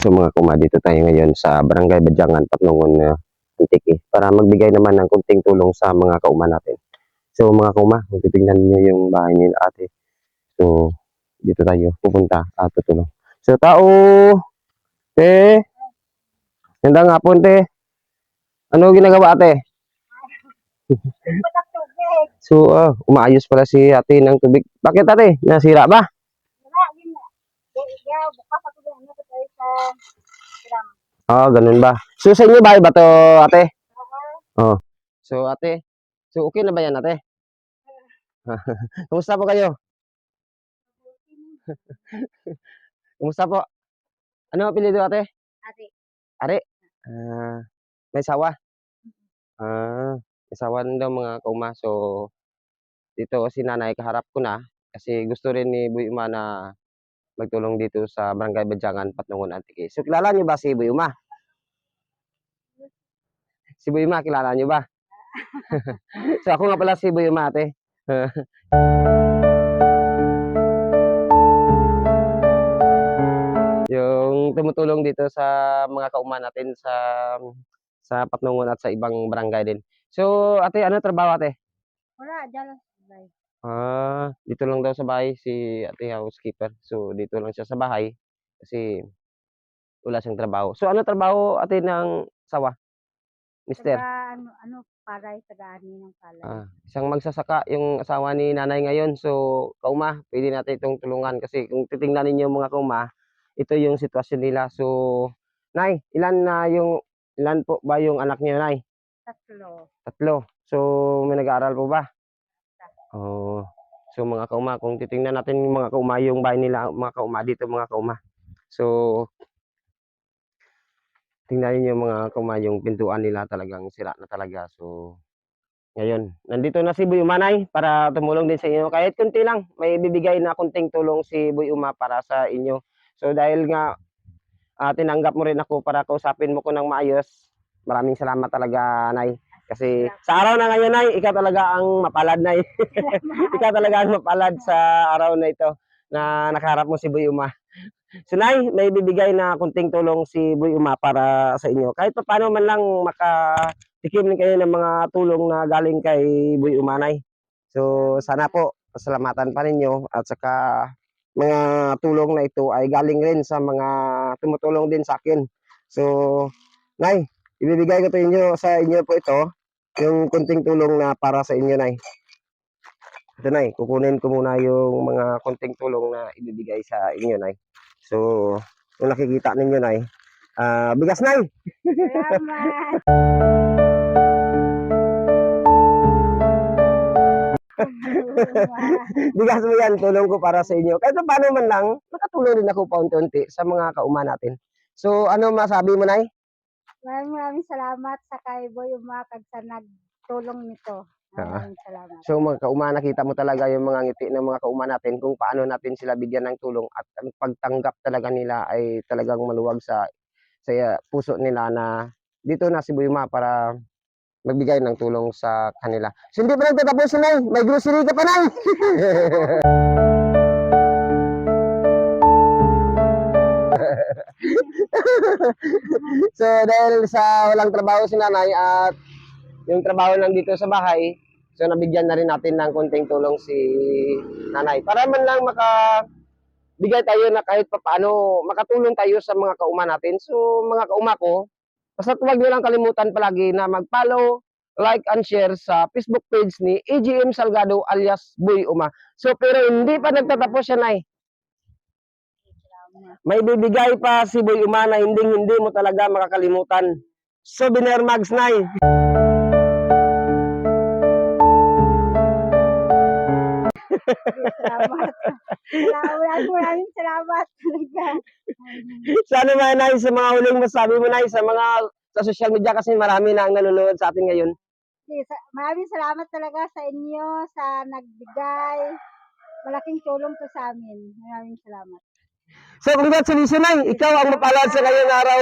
So mga kuma, dito tayo ngayon sa Barangay Badyangan, Patnongon, Antique para magbigay naman ng kunting tulong sa mga kauma natin. So mga kauma, kung titingnan niyo yung bahay nila ate. So dito tayo pupunta at tutulong. So tao, te, gandang hapon te. Ano ginagawa ate? So umaayos pala si ate ng tubig. Bakit ate? Nasira ba? Ganun ba? So sa inyo bahay ba to ate? Oh. So ate, so okay na ba yan ate? Kumusta po kayo? Kumusta po? Ano apelyido ate? Ari. Ari? May sawa? May sawa daw mga kauma. So dito si nanay kaharap ko na kasi gusto rin ni Boy Uma na magtulong dito sa Barangay Badyangan, Patnongon, Antique. So kilala niyo ba si Boy Uma? Si Boy Uma, kilala niyo ba? So ako nga pala si Boy Uma ate. Yung tumutulong dito sa mga kauma natin sa Patnongon at sa ibang barangay din. So ate, ano trabaho ate? Wala, dyan lang sa bahay. Dito lang daw sa bahay si ate housekeeper. So dito lang siya sa bahay kasi wala siyang trabaho. So ano trabaho ate ng sawa? Mister? Palay, taga-ani ng palay. Isang magsasaka yung asawa ni nanay ngayon. So kauma, pwede natin itong tulungan kasi kung titingnan ninyo mga kauma, ito yung sitwasyon nila. So nay, ilan po ba yung anak niyo nay? 3. 3. So may nag-aaral po ba? Oh. So mga kauma, kung titingnan natin yung mga kauma, yung bahay nila, mga kauma dito mga kauma. So tingnan niyo mga kauma, yung pintuan nila talagang sira na talaga. So ngayon, nandito na si Boy Uma nay para tumulong din sa inyo. Kahit kunti lang, may bibigay na kunting tulong si Boy Uma para sa inyo. So dahil nga tinanggap mo rin ako para kausapin mo ko ng maayos, maraming salamat talaga nay. Kasi sa araw na ngayon nay, ikaw talaga ang mapalad nay. Ikaw talaga ang mapalad sa araw na ito na nakaharap mo si Boy Uma. So nay, may bibigay na kunting tulong si Boy Uma para sa inyo. Kahit pa paano man lang makatikim kayo ng mga tulong na galing kay Boy Uma nay. So sana po pasalamatan pa ninyo at saka mga tulong na ito ay galing rin sa mga tumutulong din sa akin. So nay, ibibigay ko sa inyo po ito yung kunting tulong na para sa inyo nay. Ito nay, kukunin ko muna yung mga konting tulong na ibibigay sa inyo nay. So, kung nakikita ninyo nay, bigas nay. Salamat. Bigas mo yan, tulong ko para sa inyo. Kahit paano man lang, nakatulong din ako paunti-unti sa mga kauma natin. So, ano masabi mo nay? Maraming salamat sa kay Boy Uma kag sa nagtulong nito. Maraming salamat. So mga kauma, nakita mo talaga yung mga ngiti ng mga kauma natin kung paano natin sila bigyan ng tulong at ang pagtanggap talaga nila ay talagang maluwag sa puso nila na dito na si Boy Uma para magbigay ng tulong sa kanila. So hindi pa nagtatapos nay, may grocery ka pa nay. So dahil sa walang trabaho si nanay at yung trabaho lang dito sa bahay, so nabigyan na rin natin ng konting tulong si nanay. Para man lang makabigay tayo na kahit papaano makatulong tayo sa mga kauma natin. So mga kauma ko, basta huwag nyo lang kalimutan palagi na mag-follow, like and share sa Facebook page ni AGM Salgado alias Boy Uma. So pero hindi pa nagtatapos siya nay. May bibigay pa si Boy Uma na hindi mo talaga makakalimutan. Souvenir mugs nay. Salamat. Maraming salamat talaga. Sana ba nay sa mga huling masabi mo nay sa social media kasi marami na ang nanonood sa atin ngayon. Maraming salamat talaga sa inyo sa nagbigay. Malaking tulong to sa amin. Maraming salamat. So congratulations nay, ikaw ang mapalad sa ngayong araw.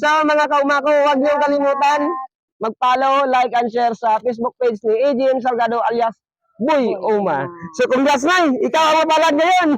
So mga kauma ko, huwag niyo kalimutan mag-follow, like and share sa Facebook page ni AGM Salgado alias Boy Uma. So congrats nay, ikaw ang mapalad ngayon.